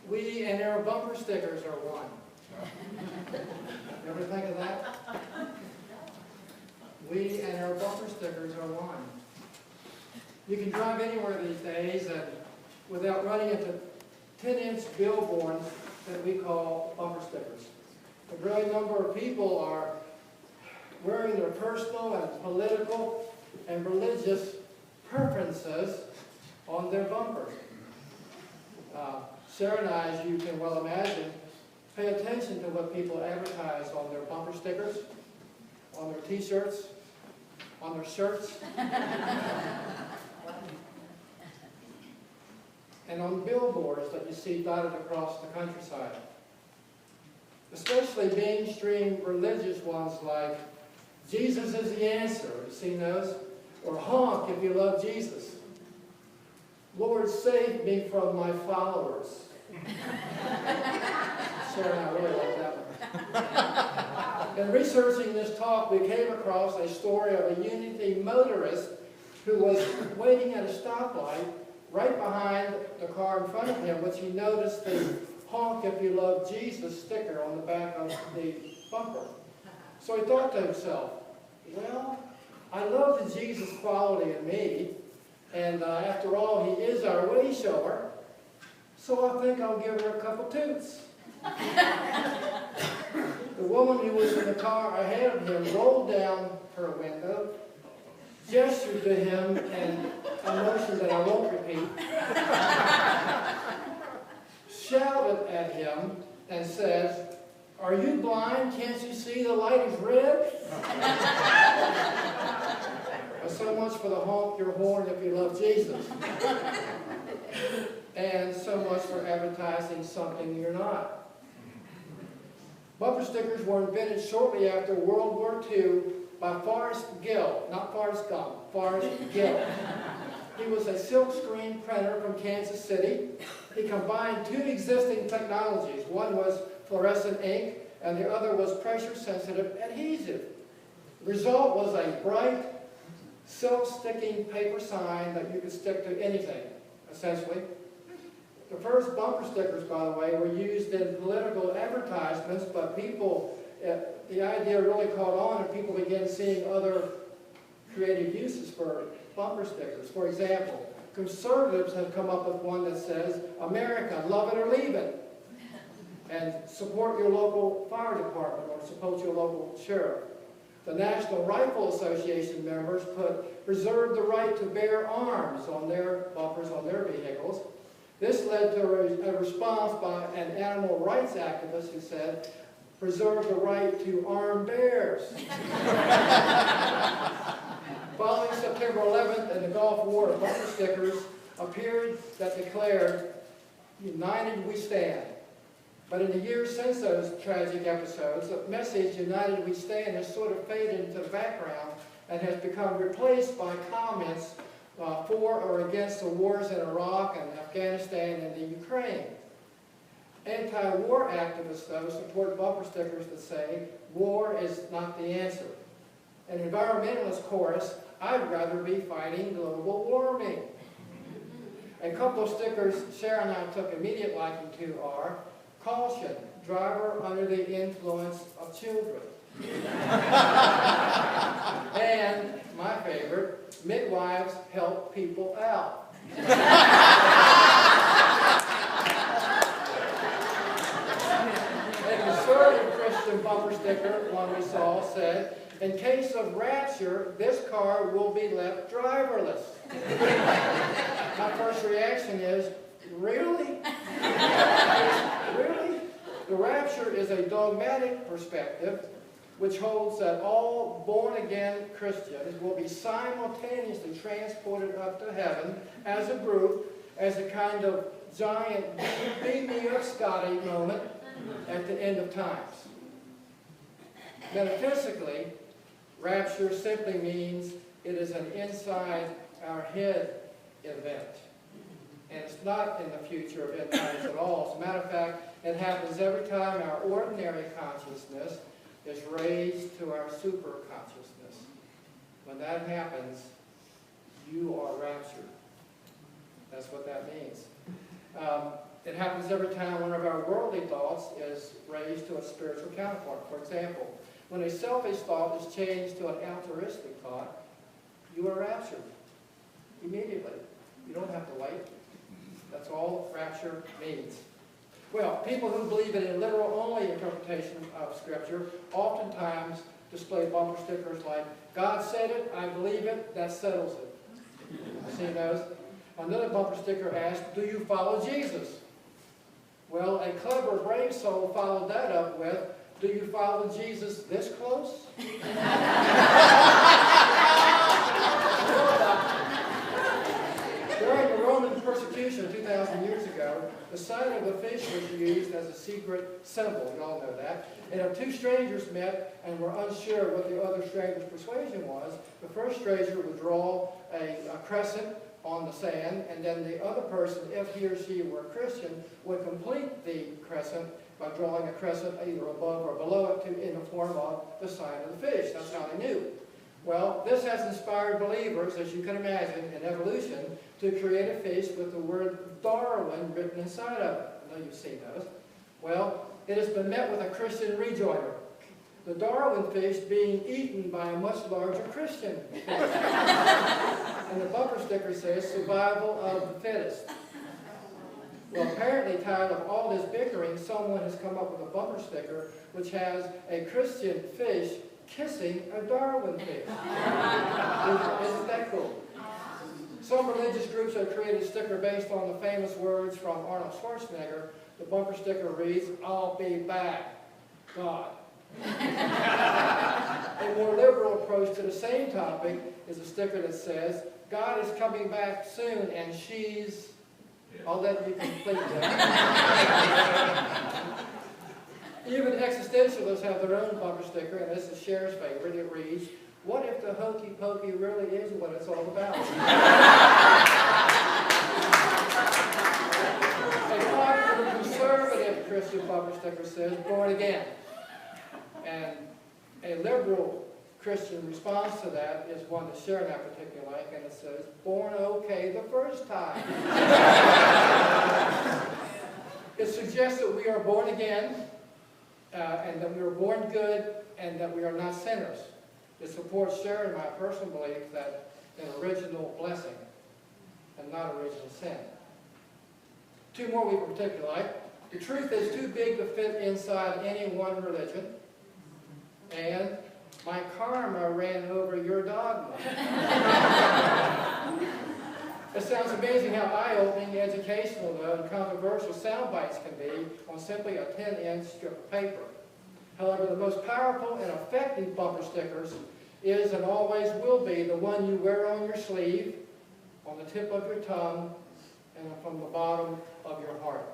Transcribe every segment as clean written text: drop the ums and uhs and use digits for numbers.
We and our bumper stickers are one. You ever think of that? We and our bumper stickers are one. You can drive anywhere these days and without running into 10-inch billboards that we call bumper stickers. A growing number of people are wearing their personal and political and religious preferences on their bumpers. Cher and I, as you can well imagine, pay attention to what people advertise on their bumper stickers, on their t-shirts, on their shirts, and on billboards that you see dotted across the countryside. Especially mainstream religious ones like, Jesus is the answer. Have you seen those? Or honk if you love Jesus. Lord, save me from my followers. Cher and I really like that one. In researching this talk, we came across a story of a Unity motorist who was waiting at a stoplight right behind the car in front of him, which he noticed the honk if you love Jesus sticker on the back of the bumper. So he thought to himself, well, I love the Jesus quality in me, and after all, he is our way shower, so I think I'll give her a couple toots. The woman who was in the car ahead of him rolled down her window, gestured to him in a motion that I won't repeat, shouted at him and said, "Are you blind? Can't you see the light is red?" Well, so much for the honk your horn if you love Jesus. And so much for advertising something you're not. Bumper stickers were invented shortly after World War II by Forrest Gill, not Forrest Gump, Forrest Gill. He was a silkscreen printer from Kansas City. He combined two existing technologies. One was fluorescent ink, and the other was pressure-sensitive adhesive. The result was a bright, self-sticking paper sign that you could stick to anything, essentially. The first bumper stickers, by the way, were used in political advertisements, but people, the idea really caught on and people began seeing other creative uses for bumper stickers. For example, conservatives have come up with one that says, "America, love it or leave it," and support your local fire department or support your local sheriff. The National Rifle Association members put "reserve the right to bear arms" on their bumpers on their vehicles. This led to a response by an animal rights activist who said, "preserve the right to arm bears." Following September 11th and the Gulf War, bumper stickers appeared that declared, "United we stand." But in the years since those tragic episodes, the message, "United we stand," has sort of faded into the background and has become replaced by comments for or against the wars in Iraq and Afghanistan and the Ukraine. Anti-war activists, though, support bumper stickers that say, "War is not the answer." An environmentalist chorus, "I'd rather be fighting global warming." A couple of stickers Cher and I took immediate liking to are, "Caution, driver under the influence of children." And my favorite, "Midwives help people out." A conservative Christian bumper sticker, one we saw, said, "In case of rapture, this car will be left driverless." My first reaction is, really? Really? The rapture is a dogmatic perspective which holds that all born-again Christians will be simultaneously transported up to heaven as a group, as a kind of giant beam me up Scotty moment at the end of times. Metaphysically, rapture simply means it is an inside our head event. And it's not in the future of end times at all. As a matter of fact, it happens every time our ordinary consciousness is raised to our super consciousness. When that happens, you are raptured. That's what that means. It happens every time one of our worldly thoughts is raised to a spiritual counterpart. For example, when a selfish thought is changed to an altruistic thought, you are raptured immediately. You don't have to wait. That's all rapture means. Well, people who believe in a literal-only interpretation of Scripture oftentimes display bumper stickers like, God said it, I believe it, that settles it. You see those? Another bumper sticker asks, do you follow Jesus? Well, a clever, brave soul followed that up with, do you follow Jesus this close? During the Roman persecution 2,000 years ago, the sign of the fish was used as a secret symbol. You all know that. And if two strangers met and were unsure what the other stranger's persuasion was, the first stranger would draw a crescent on the sand, and then the other person, if he or she were a Christian, would complete the crescent by drawing a crescent either above or below it in the form of the sign of the fish. That's how they knew. Well, this has inspired believers, as you can imagine, in evolution, to create a fish with the word Darwin written inside of it. I know you've seen those. Well, it has been met with a Christian rejoinder. The Darwin fish being eaten by a much larger Christian fish. And the bumper sticker says, survival of the fittest. Well, apparently, tired of all this bickering, someone has come up with a bumper sticker which has a Christian fish kissing a Darwin fish. Isn't that cool? Some religious groups have created a sticker based on the famous words from Arnold Schwarzenegger. The bumper sticker reads, I'll be back, God. A more liberal approach to the same topic is a sticker that says, God is coming back soon and she's... I'll let you complete that. Even existentialists have their own bumper sticker, and this is Cher's favorite. It reads, what if the hokey pokey really is what it's all about? A popular conservative Christian bumper sticker says, born again. And a liberal Christian response to that is one that Cher and I particularly like, and it says, born okay the first time. It suggests that we are born again, and that we were born good, and that we are not sinners. It supports Cher and my personal belief that an original blessing and not original sin. Two more we particularly like. The truth is too big to fit inside any one religion, and my karma ran over your dogma. It sounds amazing how eye-opening, educational, though, and controversial sound bites can be on simply a 10-inch strip of paper. However, the most powerful and effective bumper stickers is and always will be the one you wear on your sleeve, on the tip of your tongue, and from the bottom of your heart.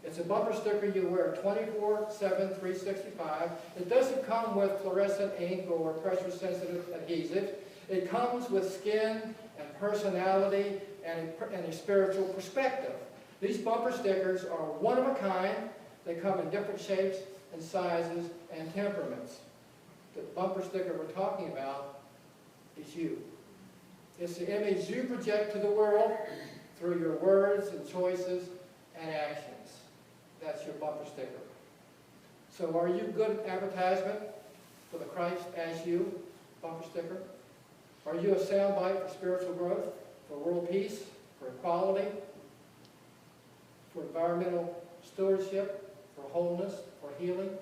It's a bumper sticker you wear 24/7, 365. It doesn't come with fluorescent ink or pressure-sensitive adhesive. It comes with skin and personality and a spiritual perspective. These bumper stickers are one of a kind. They come in different shapes and sizes and temperaments. The bumper sticker we're talking about is you. It's the image you project to the world through your words and choices and actions. That's your bumper sticker. So are you good advertisement for the Christ as you bumper sticker? Are you a soundbite for spiritual growth, for world peace, for equality, for environmental stewardship, for wholeness, for healing?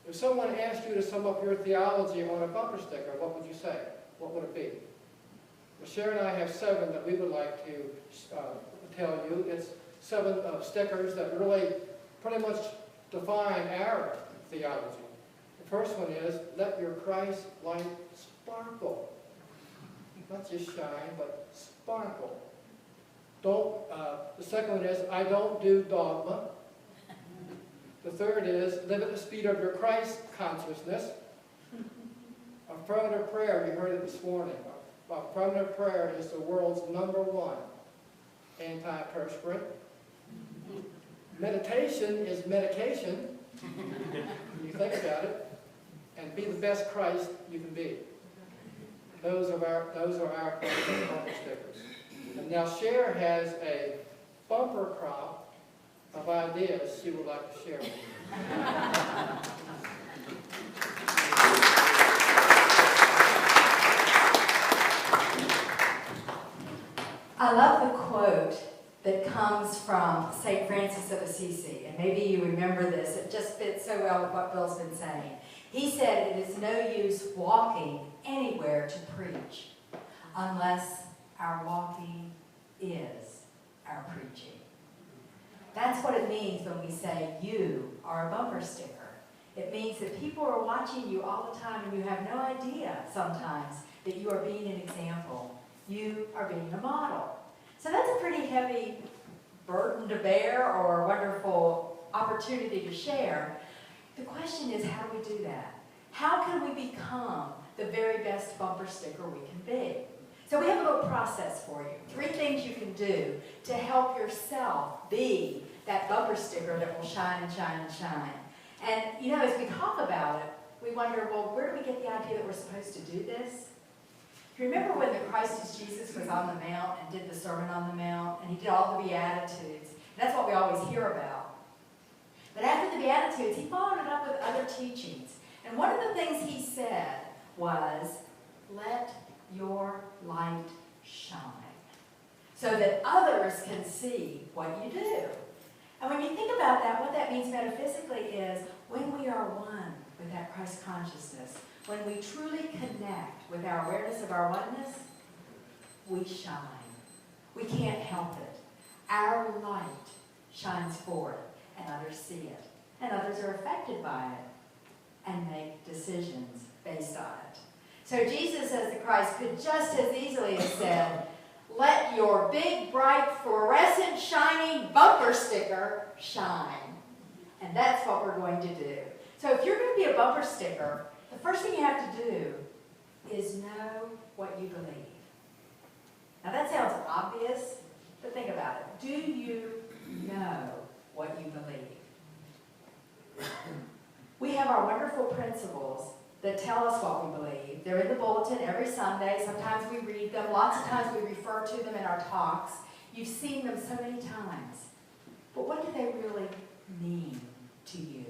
If someone asked you to sum up your theology on a bumper sticker, what would you say? What would it be? Well, Cher and I have 7 that we would like to tell you. It's 7 stickers that really pretty much define our theology. The first one is, let your Christ light sparkle. Not just shine, but sparkle. The second one is, I don't do dogma. The third is, live at the speed of your Christ consciousness. Affirmative prayer, you heard it this morning. Affirmative prayer is the world's #1 antiperspirant. Meditation is medication, when you think about it, and be the best Christ you can be. Those are our bumper stickers. And now Cher has a bumper crop of ideas she would like to share with you. I love the quote that comes from St. Francis of Assisi, and maybe you remember this. It just fits so well with what Bill's been saying. He said, "It is no use walking anywhere to preach unless our walking is our preaching." That's what it means when we say you are a bumper sticker. It means that people are watching you all the time and you have no idea sometimes that you are being an example. You are being a model. So that's a pretty heavy burden to bear or a wonderful opportunity to share. The question is, how do we do that? How can we become the very best bumper sticker we can be? So we have a little process for you. 3 things you can do to help yourself be that bumper sticker that will shine and shine and shine. And, you know, as we talk about it, we wonder, well, where do we get the idea that we're supposed to do this? You remember when the Christ is Jesus was on the Mount and did the Sermon on the Mount, and he did all the Beatitudes? And that's what we always hear about. But after the Beatitudes, he followed it up with other teachings. And one of the things he said was, let your light shine, so that others can see what you do. And when you think about that, what that means metaphysically is when we are one with that Christ consciousness, when we truly connect with our awareness of our oneness, we shine. We can't help it. Our light shines forth, and others see it. And others are affected by it and make decisions based on it. So Jesus, as the Christ, could just as easily have said, let your big, bright, fluorescent, shiny bumper sticker shine. And that's what we're going to do. So if you're going to be a bumper sticker, the first thing you have to do is know what you believe. Now that sounds obvious, but think about it. Do you know what you believe? We have our wonderful principles that tell us what we believe. They're in the bulletin every Sunday. Sometimes we read them. Lots of times we refer to them in our talks. You've seen them so many times. But what do they really mean to you?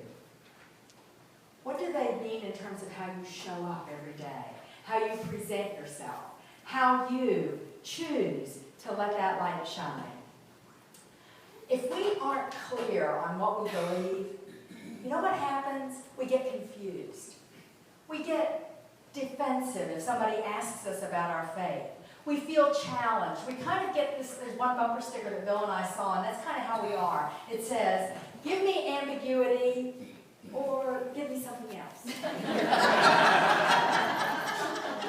What do they mean in terms of how you show up every day? How you present yourself? How you choose to let that light shine? If we aren't clear on what we believe, you know what happens? We get confused. We get defensive if somebody asks us about our faith. We feel challenged. We kind of get this, there's one bumper sticker that Bill and I saw, and that's kind of how we are. It says, give me ambiguity or give me something else.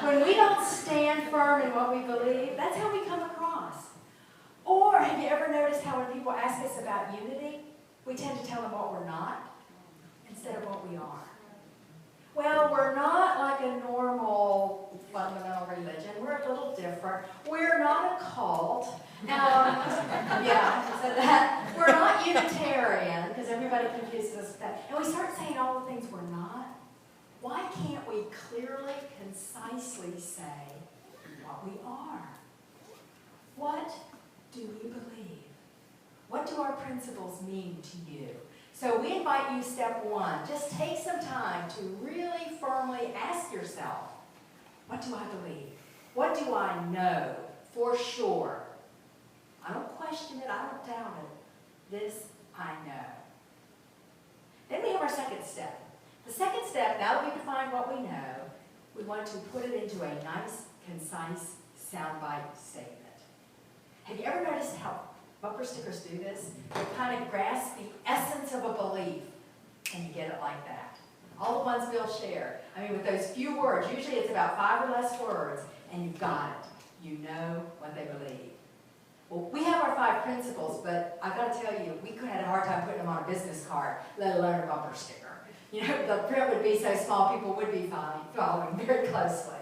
When we don't stand firm in what we believe, that's how we come across. Or have you ever noticed how when people ask us about unity, we tend to tell them what we're not instead of what we are? Well, we're not like a normal fundamental religion. We're a little different. We're not a cult. We're not Unitarian, because everybody confuses us with that. And we start saying all the things we're not. Why can't we clearly, concisely say what we are? What do we believe? What do our principles mean to you? So we invite you, step 1, just take some time to really firmly ask yourself, what do I believe? What do I know for sure? I don't question it, I don't doubt it. This I know. Then we have our second step. The second step, now that we've defined what we know, we want to put it into a nice, concise, soundbite statement. Have you ever noticed how bumper stickers do this? They kind of grasp the essence of a belief, and you get it like that. All the ones we'll share. I mean, with those few words, usually it's about 5 or less words, and you've got it. You know what they believe. Well, we have our 5 principles, but I've got to tell you, we could have had a hard time putting them on a business card, let alone a bumper sticker. You know, the print would be so small, people would be following very closely.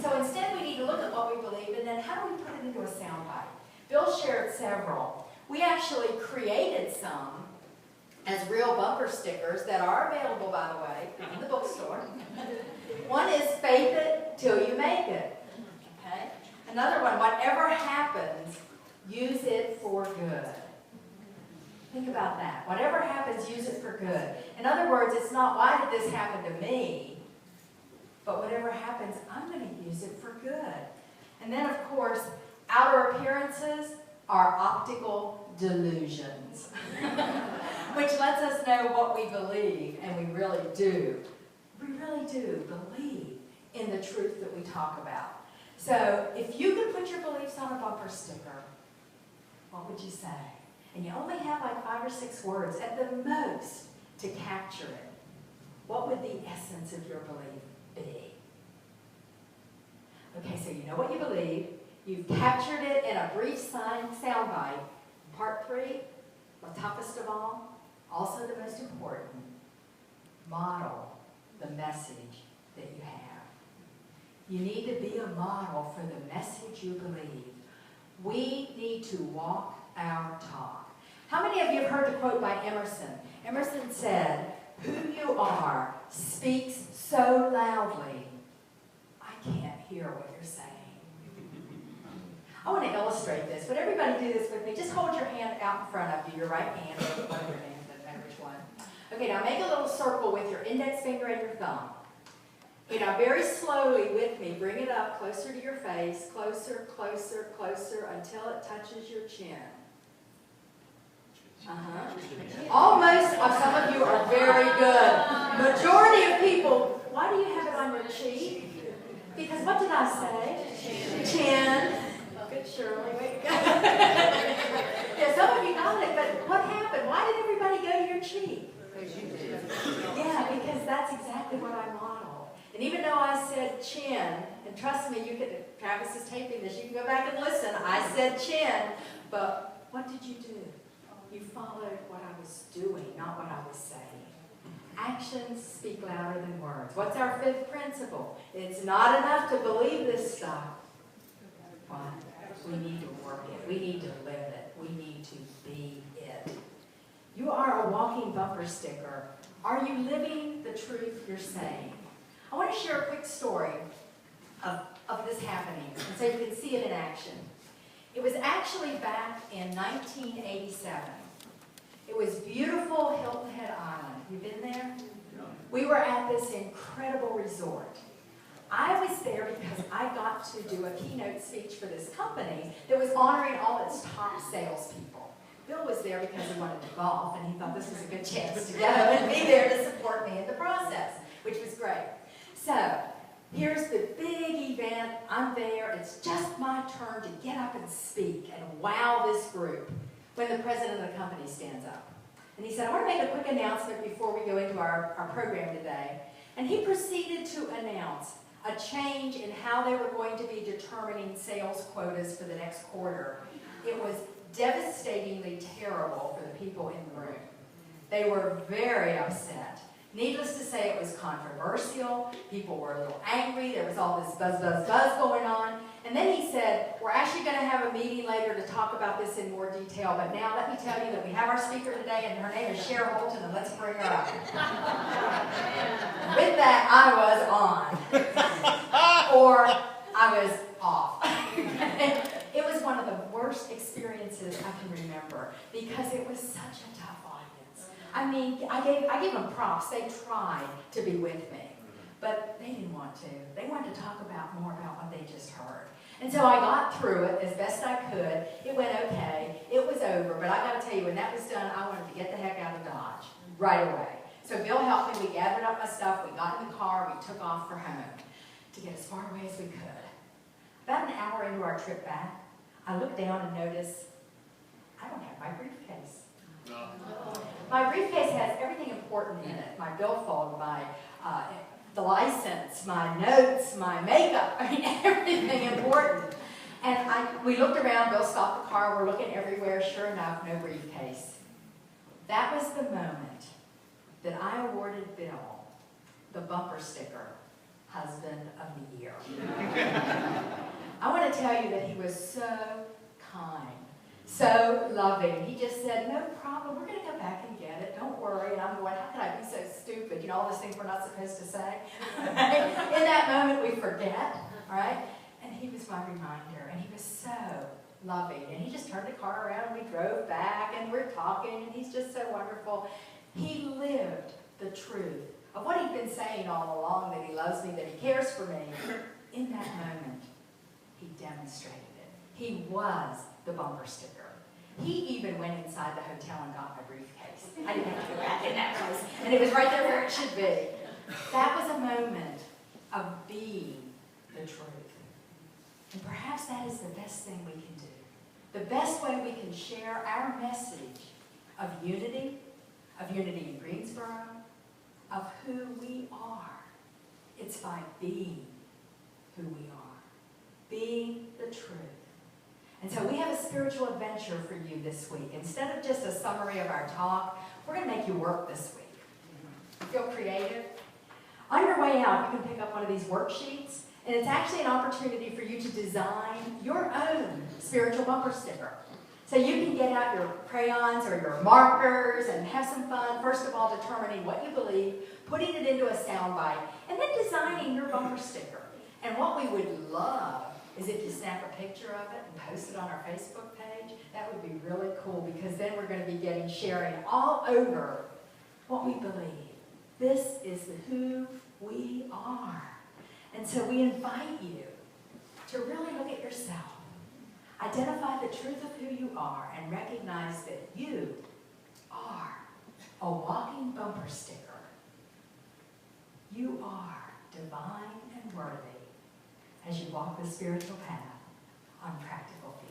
So instead, we need to look at what we believe, and then how do we put it into a soundbite? Bill shared several. We actually created some as real bumper stickers that are available, by the way, in the bookstore. One is faith it till you make it. Okay? Another one, whatever happens, use it for good. Think about that. Whatever happens, use it for good. In other words, it's not, why did this happen to me? But whatever happens, I'm going to use it for good. And then, of course, outer appearances are optical delusions, which lets us know what we believe, and we really do. We really do believe in the truth that we talk about. So if you could put your beliefs on a bumper sticker, what would you say? And you only have like 5 or 6 words at the most to capture it. What would the essence of your belief be? Okay, so you know what you believe. You've captured it in a brief soundbite. Part 3, the toughest of all, also the most important. Model the message that you have. You need to be a model for the message you believe. We need to walk our talk. How many of you have heard the quote by Emerson? Emerson said, "Who you are speaks so loudly, I can't hear what you're saying." I want to illustrate this. Would everybody do this with me? Just hold your hand out in front of you, your right hand, or whatever your name, doesn't matter which one. Okay, now make a little circle with your index finger and your thumb. Okay, now very slowly with me, bring it up closer to your face, closer, closer, closer, until it touches your chin. Almost, some of you are very good. Majority of people, why do you have it on your cheek? Because what did I say? Chin. Good, Shirley. Wait. Yeah, some of you got it, but what happened? Why did everybody go to your cheek? Because you did. Yeah, because that's exactly what I modeled. And even though I said chin, and trust me, you could, Travis is taping this, you can go back and listen. I said chin, but what did you do? You followed what I was doing, not what I was saying. Actions speak louder than words. What's our 5th principle? It's not enough to believe this stuff. But we need to work it. We need to live it. We need to be it. You are a walking bumper sticker. Are you living the truth you're saying? I want to share a quick story of this happening, and so you can see it in action. It was actually back in 1987. It was beautiful Hilton Head Island. You been there? We were at this incredible resort. I was there because I got to do a keynote speech for this company that was honoring all its top salespeople. Bill was there because he wanted to golf, and he thought this was a good chance to go and be there to support me in the process, which was great. So, here's the big event. I'm there. It's just my turn to get up and speak and wow this group when the president of the company stands up. And he said, "I want to make a quick announcement before we go into our program today." And he proceeded to announce a change in how they were going to be determining sales quotas for the next quarter. It was devastatingly terrible for the people in the room. They were very upset. Needless to say, it was controversial. People were a little angry. There was all this buzz, buzz, buzz going on. And then he said, "We're actually going to have a meeting later to talk about this in more detail. But now let me tell you that we have our speaker today, and her name is Cher Holton, and let's bring her up." With that, I was on. Or I was off. It was one of the worst experiences I can remember because it was such a tough audience. I mean, I gave them props. They tried to be with me, but they didn't want to. They wanted to talk more about what they just heard. And so I got through it as best I could. It went okay. It was over, but I got to tell you, when that was done, I wanted to get the heck out of Dodge right away. So Bill helped me. We gathered up my stuff. We got in the car. We took off for home to get as far away as we could. About an hour into our trip back, I looked down and noticed I don't have my briefcase. My briefcase has everything important in it. My billfold, the license, my notes, my makeup, I mean, everything important. And we looked around, Bill stopped the car, we're looking everywhere, sure enough, no briefcase. That was the moment that I awarded Bill the bumper sticker, Husband of the Year. I want to tell you that he was so kind, so loving. He just said, "No problem, we're going to go back and get it, don't worry." And I'm going, how could I be so stupid? You know, all those things we're not supposed to say. In that moment, we forget, all right? And he was my reminder, and he was so loving. And he just turned the car around and we drove back and we're talking and he's just so wonderful. He lived the truth of what he'd been saying all along, that he loves me, that he cares for me. In that moment, he demonstrated it. He was the bumper sticker. He even went inside the hotel and got my briefcase. I didn't have to go back in that place. And it was right there where it should be. That was a moment of being the truth. And perhaps that is the best thing we can do. The best way we can share our message of unity in Greensboro, of who we are. It's by being who we are. Being the truth. And so we have a spiritual adventure for you this week. Instead of just a summary of our talk, we're going to make you work this week. You feel creative? On your way out, you can pick up one of these worksheets, and it's actually an opportunity for you to design your own spiritual bumper sticker. So you can get out your crayons or your markers and have some fun, first of all, determining what you believe, putting it into a soundbite, and then designing your bumper sticker. And what we would love is if you snap a picture of it and post it on our Facebook page. That would be really cool, because then we're going to be sharing all over what we believe. This is who we are. And so we invite you to really look at yourself. Identify the truth of who you are and recognize that you are a walking bumper sticker. You are divine and worthy as you walk the spiritual path on practical feet.